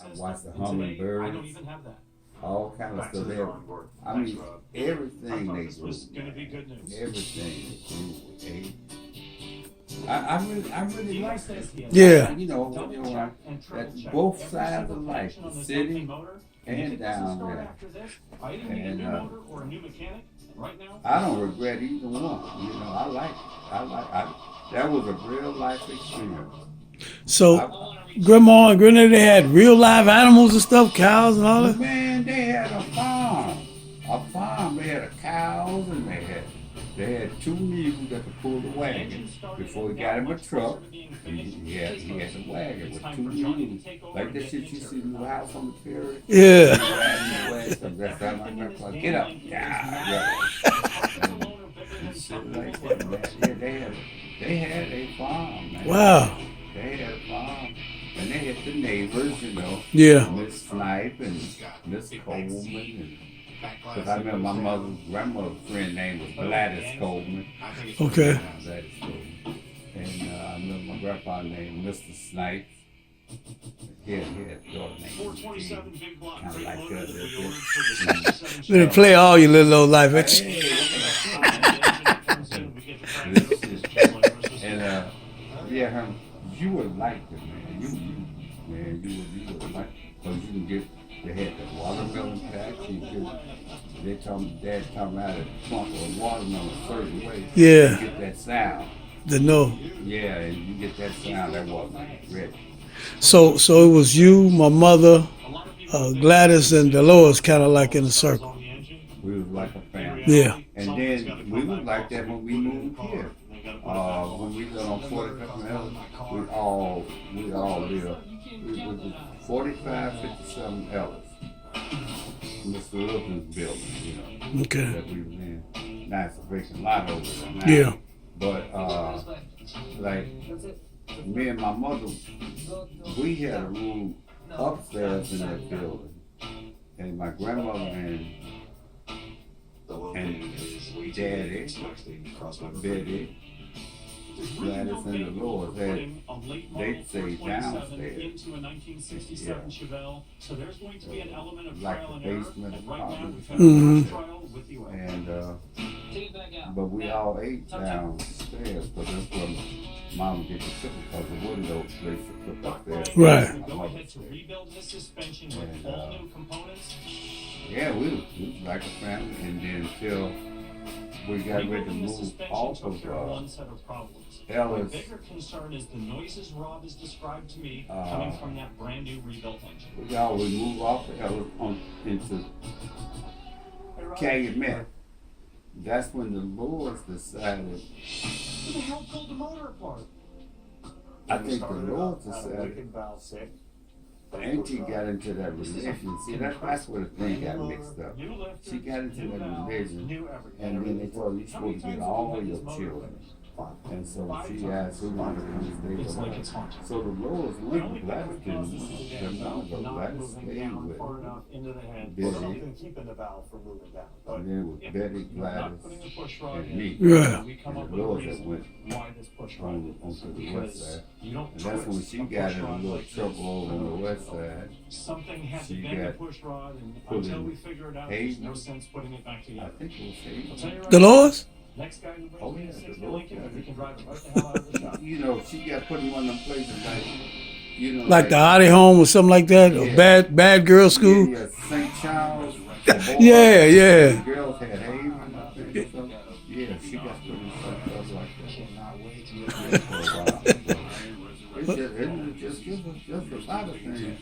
I watched the hummingbirds, all kind of stuff. I mean, everything they grew, everything they grew. I really like that. Yeah. That both sides of life, the city and down there. And I don't regret either one. That was a real life experience. So, Grandma and Granddaddy had real live animals and stuff, cows and all that. Man, they had a farm. A farm. They had cows and they had two mules that could pull the wagon. Before we got him a truck, he had a wagon with two mules. Like that shit you see in the house on the ferry. Yeah. That's how my grandpa get up. Yeah. And shit like that, man. Yeah, they had a farm, man. Wow. They had a farm. And they had the neighbors, Yeah. Miss Snipe and Miss Coleman. Because I remember my grandmother's friend name was Gladys Coleman. Okay. Gladys Coleman. And I remember my grandpa named Mr. Snipe. He had a daughter named kind of like that. Let it play all your little old life. And yeah, you would like it, man. You would like it. Because you can get, they had the watermelon patch. Dad talking about it, plunk a watermelon a certain way. Yeah. You get that sound. The no. Yeah, and you get that sound, that watermelon ready. So it was you, my mother, Gladys, and Dolores, kind of like in a circle. We was like a family. Yeah. And then we was like that when we moved here. When we lived on 45th Avenue, we all lived. We was 4557 Ellis. Mr. Wilson's building, Okay. that we was in. Now it's a vacant lot over there now. Yeah. But like me and my mother, we had a room upstairs in that building, and my grandmother and Daddy, Betty, Gladys, and Dolores they'd stay downstairs. Yeah. Like the basement apartment. Mm-hmm. And but we all ate downstairs because that's where Mama did the cooking because the window place to cook up there. Right. My mother said. Yeah, we was like a family, and then until we got ready to move off of Ellis. The bigger concern is the noises Rob has described to me coming from that brand new rebuilt engine. We always move off of Ellis into Calumet. That's when the Lords decided. Who the hell pulled the motor apart? I think the Lords decided. Auntie got into that religion. See, that's where the thing got mixed up. She got into that religion, and then they told her you're supposed to get all your children. And so she asked who wanted to come stay with her. So the Lord's legal. Gladys didn't know, but Gladys stayed with Betty. And then with Betty, Gladys, and me. Yeah. And the Lord that went onto the west side. And that's when she got in a little trouble over on the west side. Something had She to bend the got push rod, and put until in we figure it out, there's no Hayden. sense putting it back I together. think it was I'll tell you Hayden. right Dolores? now, next guy who Oh, brings me yeah, a 60 the Lincoln, Lord. we can drive it right the hell out of the shop. She got put in one of them places like, Like the Hottie Home or something like that? Or Yeah. bad girl school? Yeah, St. Charles. Yeah, yeah. The girls had Haven, I think. So, yeah, she got put in some stuff like that. For a while. It's just a lot of things.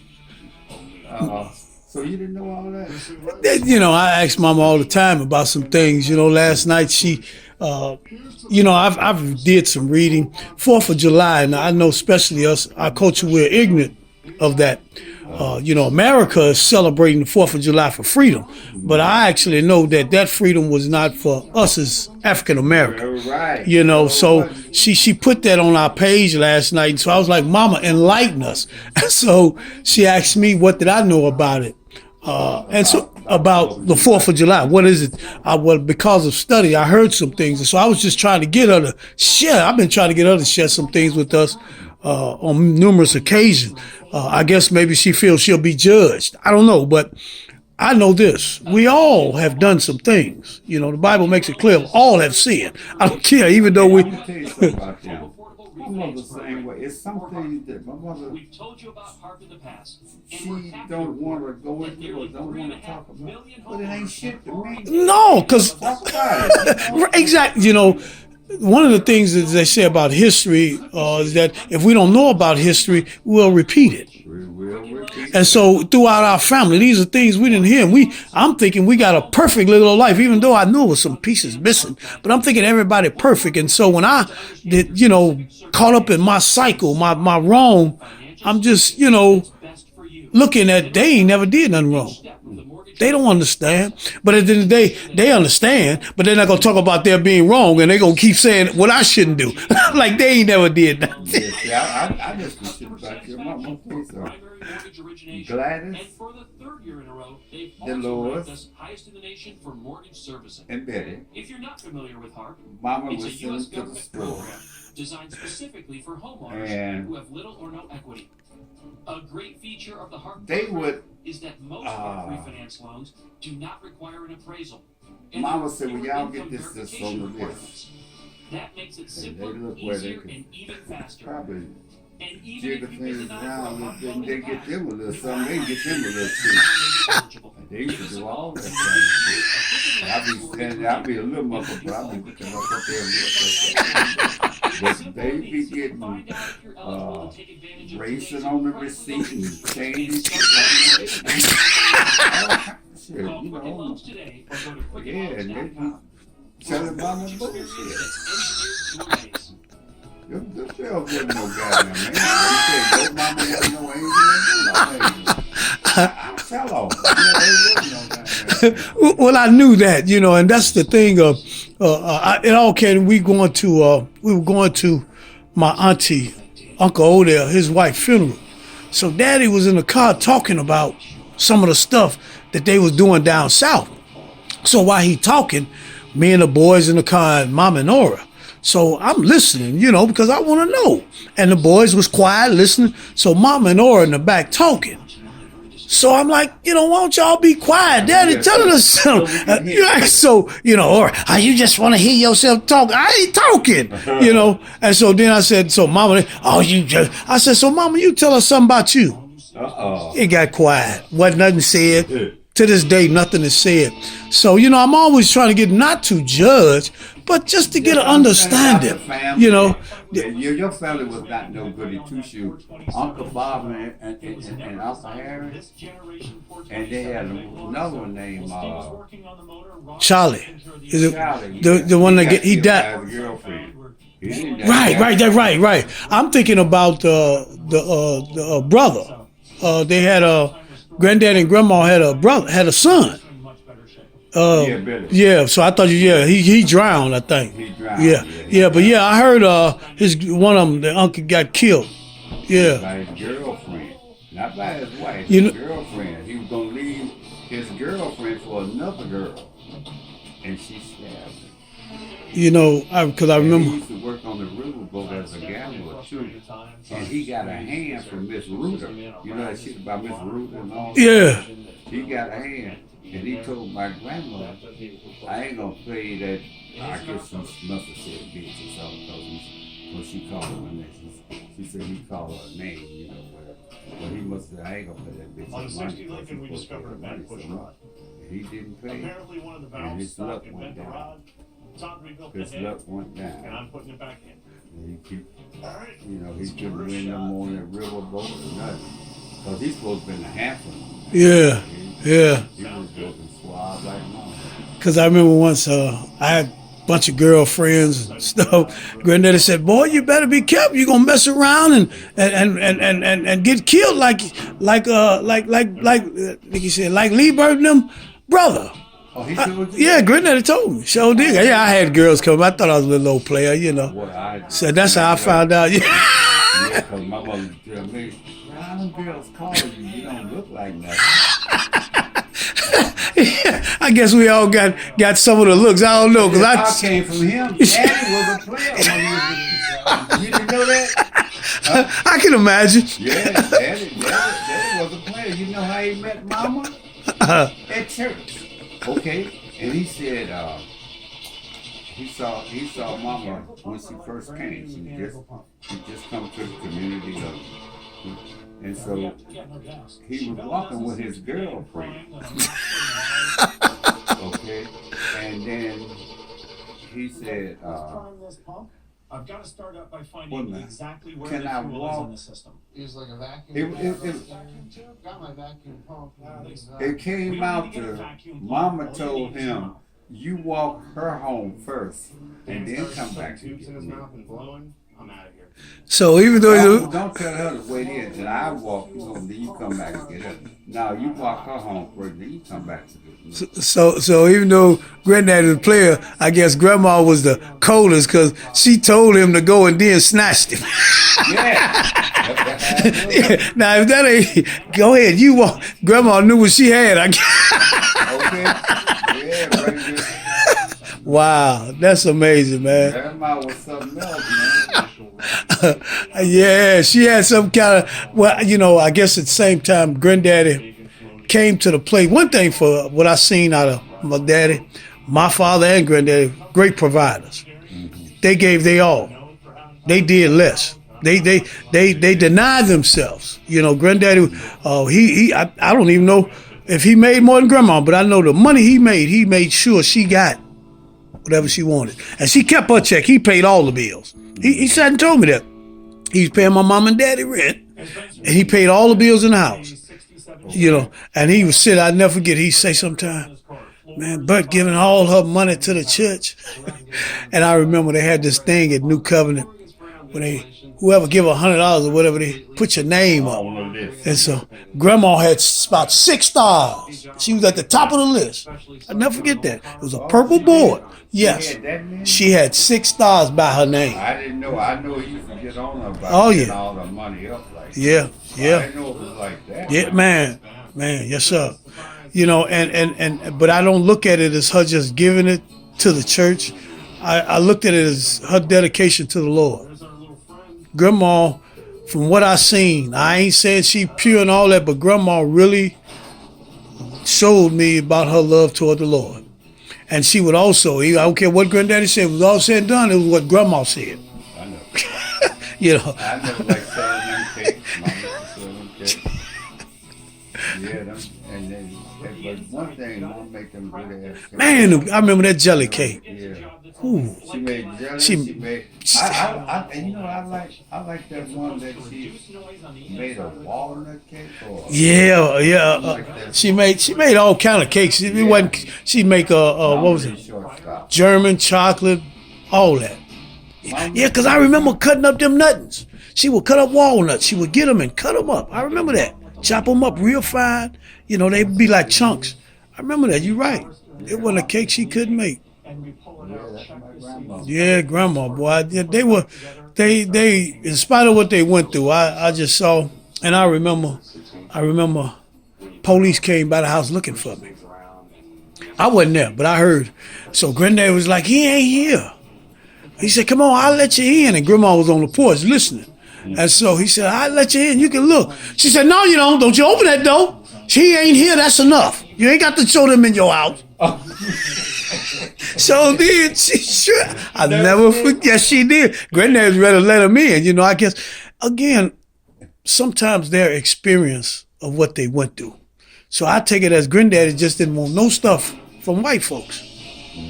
So you didn't know all that? I ask Mama all the time about some things. Last night she, I've did some reading. 4th of July, and I know especially us, our culture, we're ignorant of that. America is celebrating the 4th of July for freedom, but I actually know that freedom was not for us as African American. Right. So she put that on our page last night, and so I was like, Mama, enlighten us. And so she asked me, what did I know about it? And so about the 4th of July, what is it? Well, because of study, I heard some things, and so I was just trying to get her to share. I've been trying to get her to share some things with us on numerous occasions. I guess maybe she feels she'll be judged. I don't know, but I know this. We all have done some things. You know, the Bible makes it clear all have sinned. I don't care, even though we... I'm gonna tell you something about them. My mother's the same way. It's some things that my mother, We've told you about Harp in the past. And she we're happy don't want to report go that into nearly or don't want to 3.5 talk about. million But it ain't shit to me. No, because... Talk about it. Exactly. You know, one of the things that they say about history is that if we don't know about history, we'll repeat it. We will repeat. And so throughout our family, these are things we didn't hear. I'm thinking we got a perfect little life, even though I knew it was some pieces missing. But I'm thinking everybody perfect. And so when I did, you know, caught up in my cycle, my wrong, I'm just, you know, looking at they ain't never did nothing wrong. They don't understand. But at the end of the day, they understand, but they're not going to talk about their being wrong, and they're going to keep saying what I shouldn't do. Like they ain't never did nothing. Yeah, see, I just was shit about your mama. Gladys, And for the third year in a row, they've Dolores, also ranked us highest in the nation for mortgage servicing. and Betty. If you're not familiar with HARP, Mama it's a was U.S. sent to the government store. program designed specifically for homeowners And who have little or no equity. A great feature of the HARP They program would, is that most HARP refinance loans do not require an appraisal. And Mama there are said, well, fewer y'all get income this verification on the list. requirements. That makes it And they simpler, look where they easier, can and even faster. probably And even jiggle if you've been things denied for a around. HARP Then loan they in the get past, them a little you something. They have get them a little now too. may be eligible. They used to do all that kind of shit. I be a little muffled, but I be looking up there and look. But they be getting racing on the receipt and changing shit. Shit, you Call Quicken know. Loans today or go to Yeah, and they be telling mama bullshit. Them girls wasn't no goddamn man. They said your mama wasn't no angel. I tell on. Yeah, they wasn't no goddamn man. Well, I knew that, you know, and that's the thing. It all came. We were going to my auntie, Uncle Odell, his wife's funeral. So Daddy was in the car talking about some of the stuff that they was doing down south. So while he talking, me and the boys in the car and Mama and Nora. So I'm listening, you know, because I want to know. And the boys was quiet listening. So Mama and Nora in the back talking. So I'm like, you know, why don't y'all be quiet? Daddy telling us something. So, you know, or you just want to hear yourself talk. I ain't talking, you know. And so then I said, so Mama, I said, so Mama, you tell us something about you. It got quiet. Wasn't nothing said. To this day, nothing is said. So, you know, I'm always trying to get not to judge, but just to get an understanding, you know. Your family was not no goody two shoes. Uncle Bob and Uncle Harry, and they had another one named Charlie. Is it Charlie. the one that he died? Right. I'm thinking about the brother. They had a granddad and grandma had a son. Yeah, so I thought he drowned, I think. He drowned. Yeah, but I heard one of them, the uncle got killed. Yeah. By his girlfriend, not by his wife. You know, his girlfriend. He was gonna leave his girlfriend for another girl, and she stabbed him. You know, because I remember. He used to work on the riverboat as a gambler too, and he got a hand from Miss Reuter. You know that shit about Miss Reuter and all that? Yeah. He got a hand. And he told my grandmother, I ain't gonna play that. I guess she must have said bitch or something, because she called her name. She said he called her name, you know, whatever. But he must have said, I ain't gonna play that bitch. On the 60 Lincoln, we discovered a bad push rod. He didn't pay. Apparently, one of the And valves his stopped luck and went bent the down. rod. Todd rebuilt the His head, luck went and down. I'm putting it back in. And he keep, All right. you know, he couldn't win no more on that riverboat or nothing. Because he's supposed to be in the Hampton. Yeah. He was building swabs like mom. Because I remember once I had a bunch of girlfriends and stuff. Granddaddy said, boy, you better be careful. You're going to mess around and get killed like he said, like Lee Burton them brother. Oh, he told you? Yeah, Granddaddy told me. Sure did. Yeah, I had girls come. I thought I was a little old player, you know. Well, So that's how I found out. Yeah. Yeah, because my mother would tell me, why them girls calling you? You don't look like nothing. I guess we all got some of the looks. I don't know, I came from him. Daddy was a player. You didn't know that? I can imagine. Yeah, Daddy was a player. You know how he met Mama? At church. Okay, and he said he saw Mama when she first came. She just come to the community, and so he was walking with his girlfriend. Okay, and then he said, I've got to start out by Wait a finding minute. exactly where Can the I fuel is walk? in the system. It's like a vacuum. It- Got my vacuum pump. it came out to Mama told him, "You walk her home first, and then come back to Tubes in his me." mouth and blowing. I'm out of here. So even though Don't tell her to wait in, and I walk, and then you come back and get her. Now you walk her home first, then you come back to me. so even though Granddaddy was a player, I guess Grandma was the coldest because she told him to go and then snatched him. Yeah. Yeah, now if that ain't, go ahead, you walk. Grandma knew what she had. I guess. Okay. Yeah, right there. Wow, that's amazing, man. Grandma was something else, man. Yeah, she had some kind of, well, you know, I guess at the same time, Granddaddy came to the plate. One thing for what I seen out of my daddy, my father and Granddaddy, great providers. They gave they all. They did less. They denied themselves. You know, Granddaddy, I don't even know if he made more than Grandma, but I know the money he made sure she got whatever she wanted. And she kept her check. He paid all the bills. He sat and told me that. He was paying my mom and daddy rent, and he paid all the bills in the house. You know, and he would sit, I'd never forget, he'd say sometimes, man, Bert giving all her money to the church. And I remember they had this thing at New Covenant when whoever give $100 or whatever, they put your name up. All of this. And so Grandma had about 6 stars. She was at the top of the list. I'll never forget that. It was a purple board. Yes. Yeah, that man. She had 6 stars by her name. I didn't know. I know he used to get on her about Oh, getting yeah. all the money up like that. Yeah, I yeah. didn't know it was like that. Yeah, man, yes, sir. You know, but I don't look at it as her just giving it to the church. I looked at it as her dedication to the Lord. Grandma, from what I seen, I ain't saying she pure and all that, but Grandma really showed me about her love toward the Lord. And she would also, I don't care what Granddaddy said, it was all said and done, it was what Grandma said. I know. You know, I never like selling them cakes. Mama used to sell them cakes. Yeah, them, and then, but one thing won't make them good ass cakes. man, I remember that jelly cake. Yeah. Ooh. She made jelly. She- She made. You know, I like that one that she made a walnut cake or. Yeah. She made all kind of cakes. It wasn't. She make what was it? Shortstop. German chocolate, all that. Yeah, cause I remember cutting up them nuttons. She would cut up walnuts. She would get them and cut them up. I remember that. Chop them up real fine. You know, they'd be like chunks. I remember that. You're right. It wasn't a cake she couldn't make. Yeah, that's my grandma. Yeah, Grandma, boy. They in spite of what they went through, I just saw, and I remember police came by the house looking for me. I wasn't there, but I heard. So Granddad was like, he ain't here. He said, come on, I'll let you in. And Grandma was on the porch listening. And so he said, I'll let you in. You can look. She said, no, you don't. Don't you open that door. She ain't here. That's enough. You ain't got to show them in your house. So then she sure. I never forget she did. Granddad's ready to let him in. You know, I guess, again, sometimes their experience of what they went through. So I take it as Granddaddy just didn't want no stuff from white folks.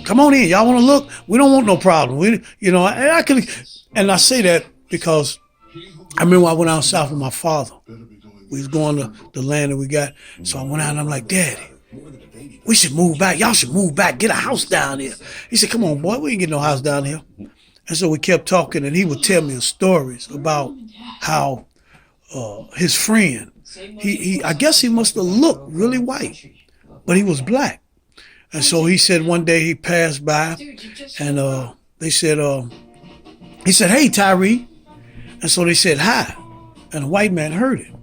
Come on in. Y'all want to look? We don't want no problem. And I say that because I remember when I went out south with my father. We was going to the land that we got. So I went out and I'm like, Daddy, we should move back. Y'all should move back. Get a house down here. He said, come on, boy. We ain't get no house down here. And so we kept talking, and he would tell me stories about how his friend, I guess he must have looked really white, but he was black. And so he said one day he passed by, and they said, he said, hey, Tyree. And so they said, hi. And the white man heard it.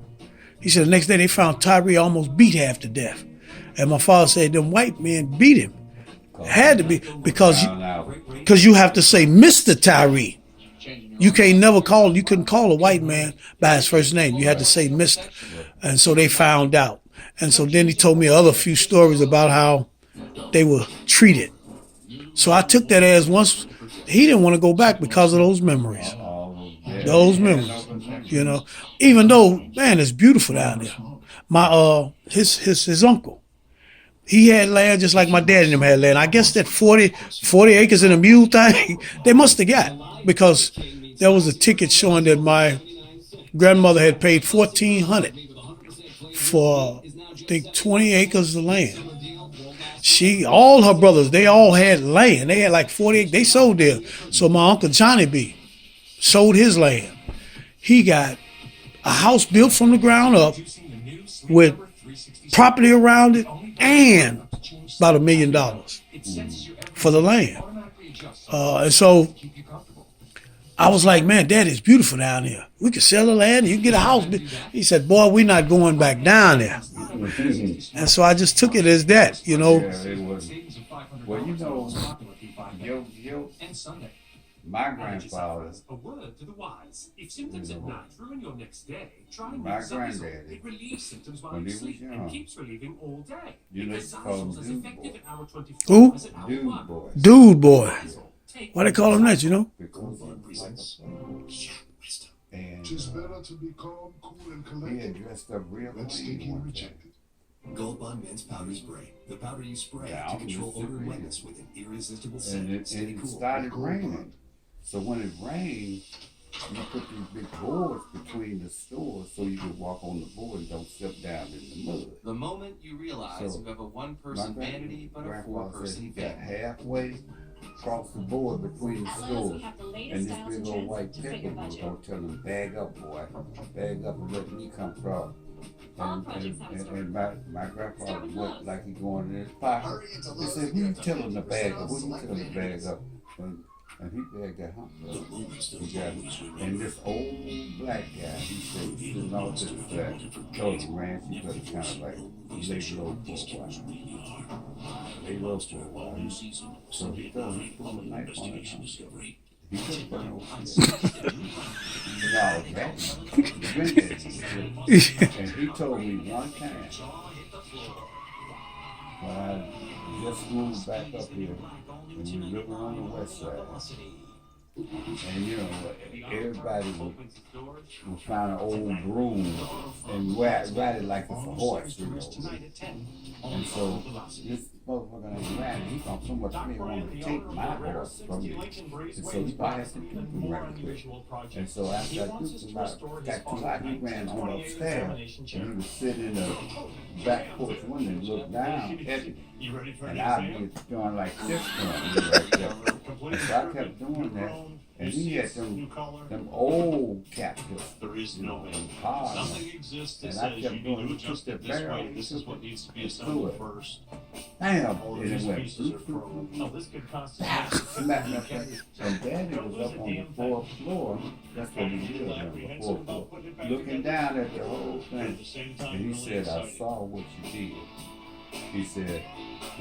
He said the next day they found Tyree almost beat half to death. And my father said, them white men beat him. It had to be because you have to say Mr. Tyree. you couldn't call a white man by his first name. You had to say Mister. And so they found out. And so then he told me other few stories about how they were treated. So I took that as once he didn't want to go back because of those memories. Those memories, you know. Even though, man, it's beautiful down there. My his uncle, he had land just like my dad and them had land. I guess that 40 acres in a mule thing, they must have got, because there was a ticket showing that my grandmother had paid $1,400 for, I think, 20 acres of land. All her brothers, they all had land. They had like 40 acres. They sold there. So my uncle Johnny B sold his land. He got a house built from the ground up with property around it and about $1 million for the land. And so I was like, man, Dad, it's beautiful down here. We could sell the land, you can get a house. He said, boy, we're not going back down there. And so I just took it as that, you know. Yeah, it was. Well, you know, my grandfather, A word to the wise. If symptoms at night ruin your next day, try my Zybazol. granddaddy, It relieves symptoms while when you he was sleep and young, keeps relieving all day. you Because used to call him Zybazol is Dude effective Boy. at hour 24 Who? as at hour Dude 1. Boy. Dude boy. Take Why they call him that, you know? Because he was like a, and Tis better to be calm, cool, and he had collected dressed up real than clean sticky one and day. rejected. Gold Bond Men's Powder Spray. The powder you spray Yeah, to I'm control used to odor and it. wetness with an irresistible scent. And Steady it cool. started Gold raining. Bond. So when it rained, you put these big boards between the stores so you could walk on the board and don't slip down in the mud. The moment you realize So, you have a My one-person vanity but a grandfather said he four-person got family. halfway across the board between the stores. have the And latest this styles big and old trends white to fit picker your was budget. gonna tell him, bag up, boy. Bag up and let me come across. All And, projects have a story. and my grandfather Start with looked Lowe's. like he going in his pocket. Hurry into He Lowe's said, and who you get telling the bag up? 50% Who you select telling the bag vanities. up? And he bagged that hump. He got it. And this old black guy, he said, sitting off to the side, told him, man, you better kind of like lay low for a while. Lay low for a while. So he told him, he put a knife on it. He couldn't put no shit. No, and he told me one time, when I just moved back up here, and we were living on the west side, and you know, everybody would find an old broom and ride it like it's a horse, you know. And so this motherfucker ain't riding, he thought so much me wanted to take my horse from me. And so he probably had to keep him right quick. And so after I took him out, got too hot, he ran on upstairs, and he was sitting in the back porch window and looked down at me. You ready for And an I'd exam? be doing like this for him right there. And so I kept doing that. And he had them old captives. There is no way. hard. Nothing exists that And I says kept you need doing- to he took adjust the it this barrel, way. he This took is what needs to be it assembled through it. first. Damn, All of and it these went pieces are bloop, from. bloop, No, this could constitute. smack me up there. And Daddy was up on the fourth floor. That's what he lived on, the fourth floor. Looking down at the whole thing. And he said, I saw what you did. He said,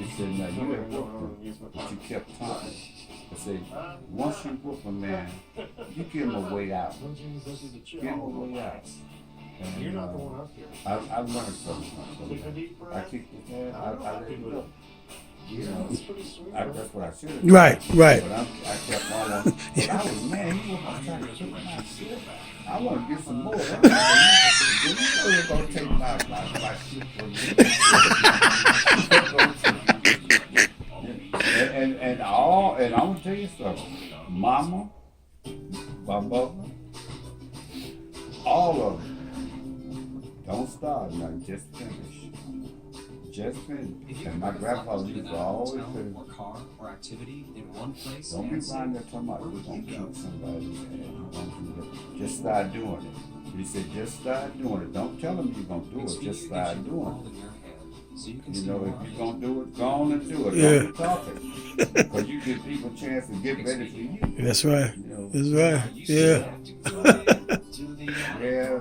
now you had whooped him, but you kept talking. I said, once you whoop a man, you give him a way out. Give him a way out. And, You're not going up here. I learned something from him. I kicked his ass, I let it go. You know, that's what I should have done. Right. But I kept on. But I was mad. He was trying to take my shit. I want to get some more. You know you're going to take my shit from me. And I'm going to tell you something. Mama, my mother, all of them. Don't start nothing. Just finish. Just finish. And my grandfather used to always say, or car or activity in one place. don't be finding that talking about we're gonna kill somebody and just start doing it. He said, just start doing it. Don't tell them you're gonna do it, just start doing it. So you can You see know, your if you're gonna do it, go on and do it. Yeah. Don't be talking. Because you give people a chance to get ready for you. That's right. You know. That's right. Yeah. Yeah.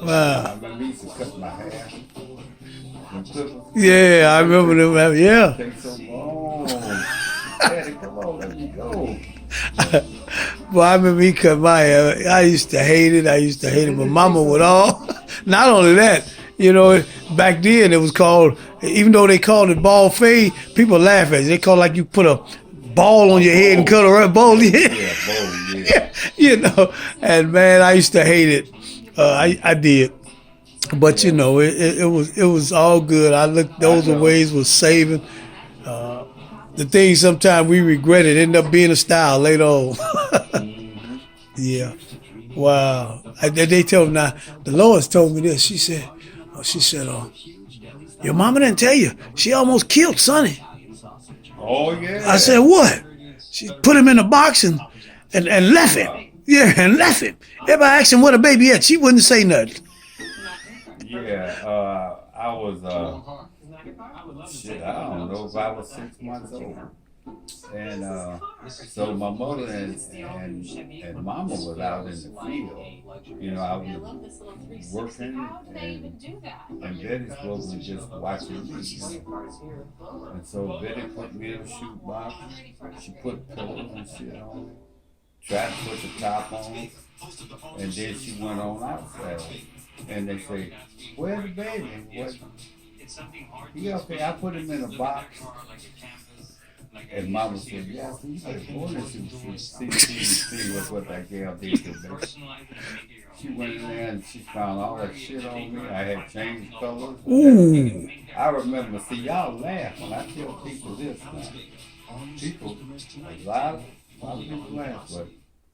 Wow. I remember he used to cut my hair. Them clippers. Yeah, I remember them. Yeah. Take so long. Daddy, come on, let me go. Boy, I remember he cut my hair. I used to hate it. I used to hate it. My mama would all. Not only that, you know, back then it was called, even though they called it bald fade, people laugh at it. They call it like you put a ball on your head and cut a red ball. Yeah, bold, yeah. You know, and man, I used to hate it. I did. But you know, it was all good. I looked those I know. ways was saving. The things sometimes we regret it end up being a style later on. Yeah. Wow. They told me now. The Lois told me this. She said, your mama didn't tell you. She almost killed Sonny. Oh yeah. I said, what? She put him in a box and left him. Yeah, and left him. Everybody asked him where the baby at. She wouldn't say nothing. Yeah. I was shit. I don't know. 5 or 6 months old. And so my mother and mama was out in the field. You know, I was working and Betty's supposed to just watching me. You know? And so Betty put me in a shoe box. She put pillows and shit on it. Tried to put the top on. And then she went on outside. And they say, where's the baby? What? Yeah, okay, I put him in a box. And mama said, yeah, you better go in and see what that girl did to me. She went in there and she found all that shit on me. I had changed colors. Ooh. I remember, see, y'all laugh when I tell people this now. People, a lot of people laugh, but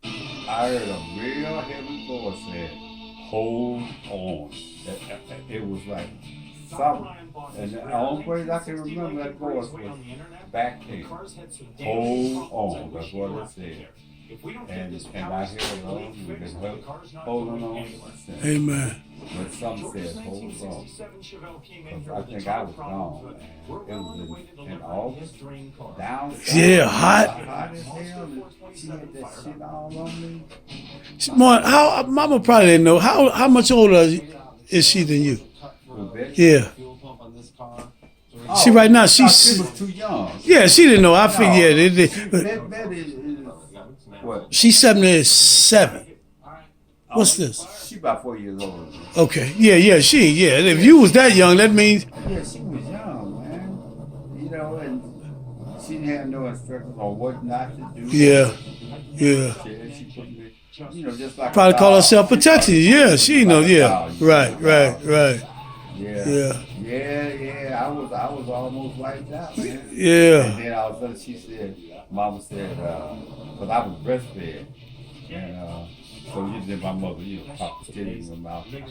I heard a real heavy voice say, hold on. It was like something. And the only place I can remember that voice was back then. Hold on, that's what it said. And I heard those who been holding on since. Amen. But some said, hold on. 'Cause I think I was gone. And it was in August, down south. Yeah, hot. Hot as hell. And she had that shit all on me. Mama probably didn't know. How much older is she than you? With Betty. Yeah. Oh, See, right now, I thought she she's. was too young. Yeah, she didn't know. I figured Betty is what? she's 77. What's this? She about 4 years old. Okay. Yeah. If you was that young, that means. Yeah, she was young, man. You know, and she didn't have no instructions on what not to do. Yeah. She put me, you know, just like Probably a call dog. herself protective. Yeah, she know. Like a Yeah. dog. Right. Yeah. I was almost wiped out, man. Yeah. And then all of a sudden she said, Mama said, because I was breastfed, and so usually my mother, pop the titty in my mouth. And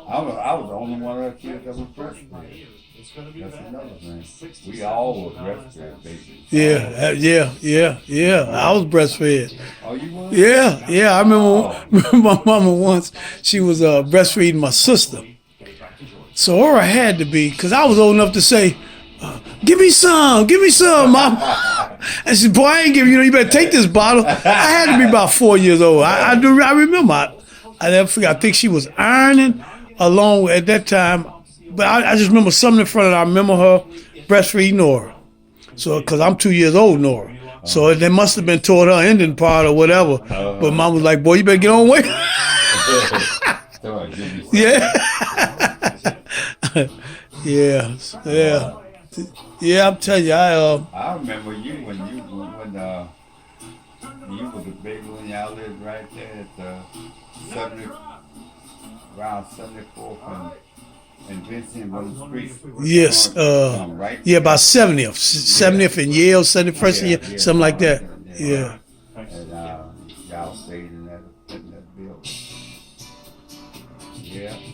I was the only one of her kids that was breastfed. That's another thing. We all were breastfed babies. Yeah. I was breastfed. Oh, you was? Yeah. I remember my mama once. She was breastfeeding my sister. So Aura had to be, because I was old enough to say, give me some, mom. And she said, boy, I ain't giving you better take this bottle. I had to be about 4 years old. I remember. I never forget. I think she was ironing along at that time. But I just remember something in front of her. I remember her breastfeeding Nora. So, because I'm 2 years old, Nora. So they must have been toward her ending part or whatever. But mom was like, boy, you better get on way. Yeah. Yeah, I'm telling you, I remember you when you was a baby when y'all lived right there at around 74th and Vincent on the street. yes, Right? yeah, about 70th and Yale, 71st and Yale, something like that. Yeah. And y'all stayed in that building.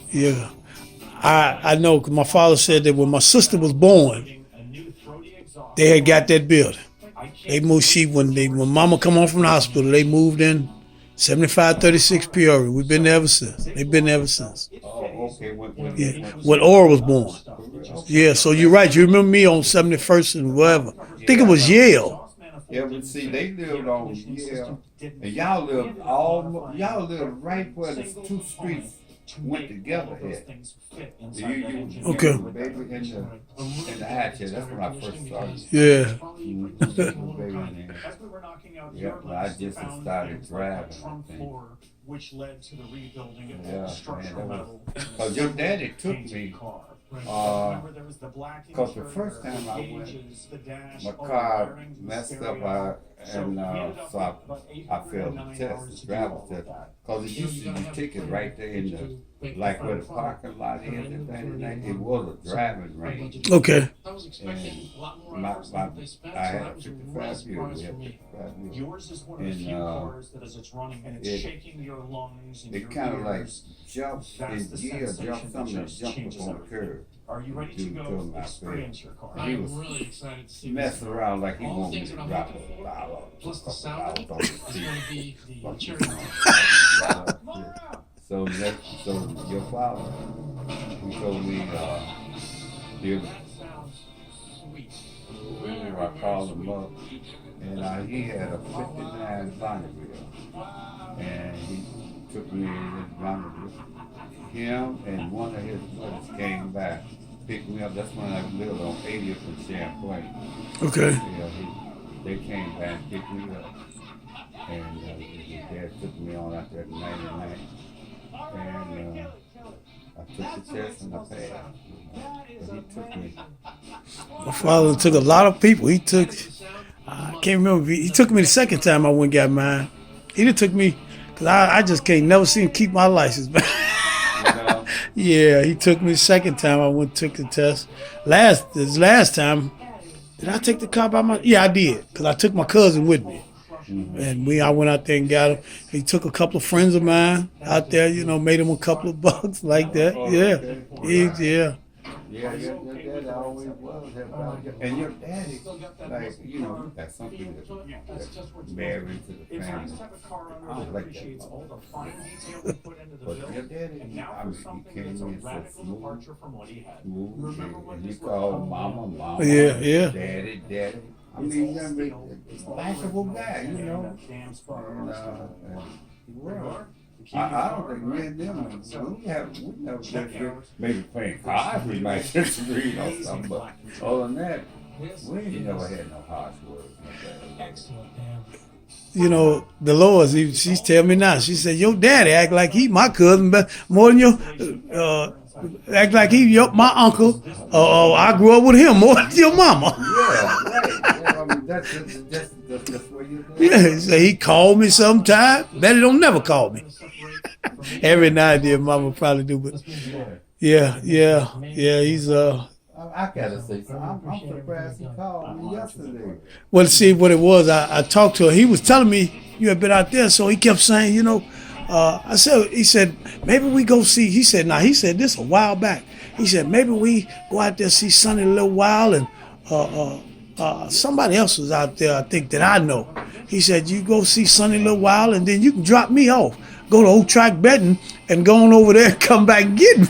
Yeah. I know, 'cause my father said that when my sister was born, they had got that building. They moved, when mama come home from the hospital, they moved in 7536 Peoria. We've been there ever since. They've been there ever since. Oh, okay. When Aura was born. Yeah, so you're right. You remember me on 71st and whatever. I think it was Yale. Yeah, but see, they lived on Yale, and y'all lived right where the two streets to went make together all of those here. things fit You, inside that you, engine. Okay. you baby in the hatch here. That's when I first started. Yeah. Mhm. Baby in there. As we were knocking out Yeah, your but I list, just found started things like that driving, I trunk think. floor, which led to the rebuilding of all Yeah, the structural man, that metal. Cause your daddy took painted me. car. Remember there was the black 'Cause the interior, first time the I went, gauges, the dash, my all the car wiring to the messed up, stereo. So and we ended up so with about I failed the 809 test, hours the to do driver's all of test. that. Cause it used to be ticket right there in the, like where the parking lot is and thing, it was a driving range. Okay. I was expecting a lot more My, hours my, than they spent, I so that had was a 55 real years, surprise we for had me. 55 years. Yours is one of the And, few cars that as it's running and it's it- shaking your lungs and It your kind of like ears. jumped That's in the gear, sensation jumped that something that just jumped changes up on the everything. curve. Are you ready to Dude go told me I experience your car? I He am was really excited to see Mess this. around like he All the wanted me things to that I'm drop looking a for, dollar. plus the a sound of dollar it, on is the going seat. to be the cherry on top. So your father, he told me, the That sounds sweet. I called him up, and he had a '59 Bonneville, and he took me in his Bonneville. Him and one of his brothers came back, picked me up. That's when I lived on 80th and Champlain. Okay. Yeah, they came back and picked me up, and his dad took me on out there in '99, and I took the test and I passed. But he took me. My father took a lot of people. He took, I can't remember. He took me the second time I went and got mine. He didn't took me, because I just can't never see him keep my license back. You know? Yeah, he took me the second time I went and took the test. This last time, did I take the car by my? Yeah, I did, because I took my cousin with me. And I went out there and got him. He took a couple of friends of mine out there, made him a couple of bucks like that. Yeah. Yeah, your daddy always was that about you. And your daddy, like, that's something that married to the It's nice family. to have a car I owner that like appreciates that. all the fine detail we put into the But your build. daddy, And now I for mean, he something came that's a in so radical smooth, departure from what he had. smooth, Remember when and he this was called all mama, Yeah. daddy. I mean, he's a likable guy, And, and he was. I don't think me and them, we never been maybe playing cards, we might disagree on something, but other than that, we ain't never had no harsh words. Dolores, she's telling me now. She said, your daddy act like he my cousin, but more than your, act like he my uncle. I grew up with him more than your mama. Yeah, right. Yeah, I mean, that's where you Yeah, so he called me sometime. Betty don't never call me. Every now and then, mama probably do, but yeah. He's I gotta say something. I'm surprised he called me yesterday. Well, see what it was. I talked to her. He was telling me you had been out there, so he kept saying, he said maybe we go see. He said, he said this a while back. He said maybe we go out there see Sonny a little while, and somebody else was out there, I think that I know. He said you go see Sonny a little while, and then you can drop me off. Go to Old Track Betting and go on over there and come back and get me.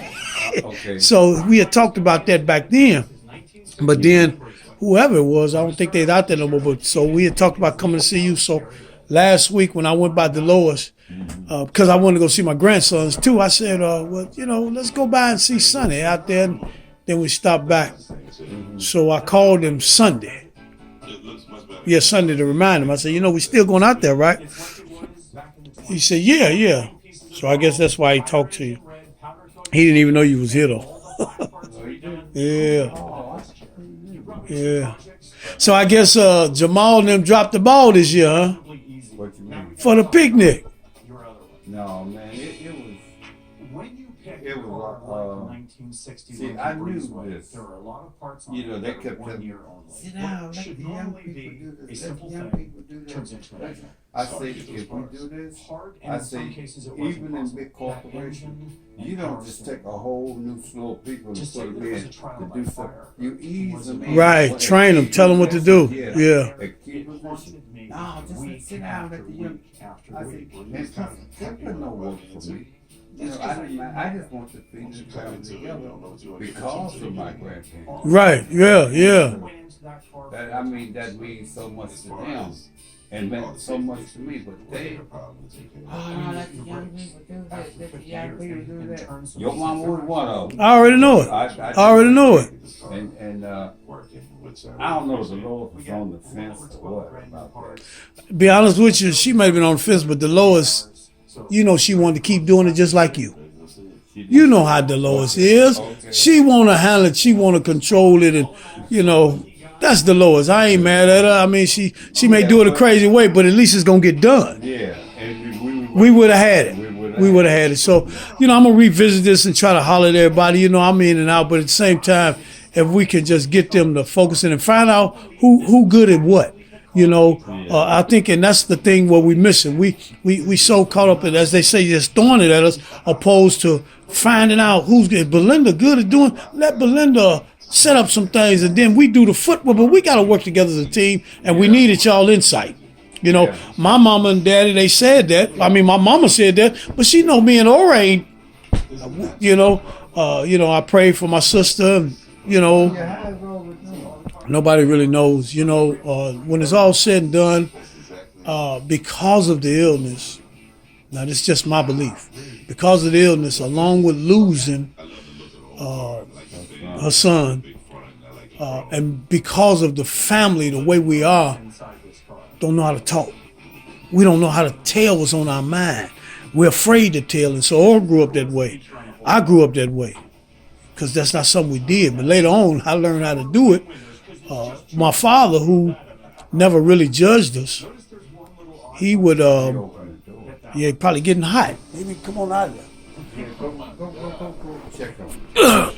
Okay. So we had talked about that back then. But then whoever it was, I don't think they're out there no more. But so we had talked about coming to see you. So last week when I went by Dolores, because I wanted to go see my grandsons too, I said, let's go by and see Sonny out there. And then we stopped back. So I called him Sunday. Yeah, Sunday to remind him. I said, we still going out there, right? He said, yeah. So I guess that's why he talked to you. He didn't even know you was here though. Yeah. So I guess Jamal and them dropped the ball this year, huh? What you mean? For the picnic. No, man, it was. When you pick It a was, car like 1961 see, I knew Breezeway, this. there are a lot of parts on You know, it they that are kept 1 telling me, year only. sit down, What let should the young normally people be do a this, simple let the young thing people do turns this. into a nightmare. I So say, it's if we do this, hard, and I in some say, cases it wasn't even in possible. big That corporations, engine you and don't power just steering. take a whole new flow of people and Just put take them it as in a trial to by do something. fire. You ease them in. Right, Well, train them, they tell them what to do. Yeah. They keep It haunted me No, just week sit down, after let the young. week after I week. said, man, that was no work for me. I just want to feed the family together because of my grandparents. Right. Yeah. That means so much to them. and meant so much to me. But they, let the young people do that. Your mama was one of them. I already know it. I already know it. And I don't know if the Lord was on the fence or what about that. Be honest with you, she may have been on the fence, but Dolores, you know, she wanted to keep doing it just like you. You know how Dolores is. She want to handle it. She want to control it, and you know that's Dolores. I ain't mad at her. I mean, she may do it a crazy way, but at least it's gonna get done. Yeah, and We would have had it. We would have had it. So, you know, I'm gonna revisit this and try to holler at everybody. You know, I'm in and out, but at the same time, if we can just get them to focus in and find out who good at what. You know, I think, and that's the thing what we missing. We so caught up in, as they say, just throwing it at us, opposed to finding out who's good. Belinda good at doing. Let Belinda set up some things, and then we do the footwork. But we got to work together as a team, and we needed y'all insight. You know, my mama and daddy, they said that. I mean, my mama said that, but she know me and Ora ain't. You know, I pray for my sister. And, you know. Nobody really knows, you know, when it's all said and done, because of the illness, now this is just my belief, because of the illness, along with losing her son, and because of the family, the way we are, don't know how to talk. We don't know how to tell what's on our mind. We're afraid to tell, and so Ora grew up that way. I grew up that way, because that's not something we did, but later on, I learned how to do it. My father, who never really judged us, he would, probably getting hot. Maybe come on out of there. Go check on.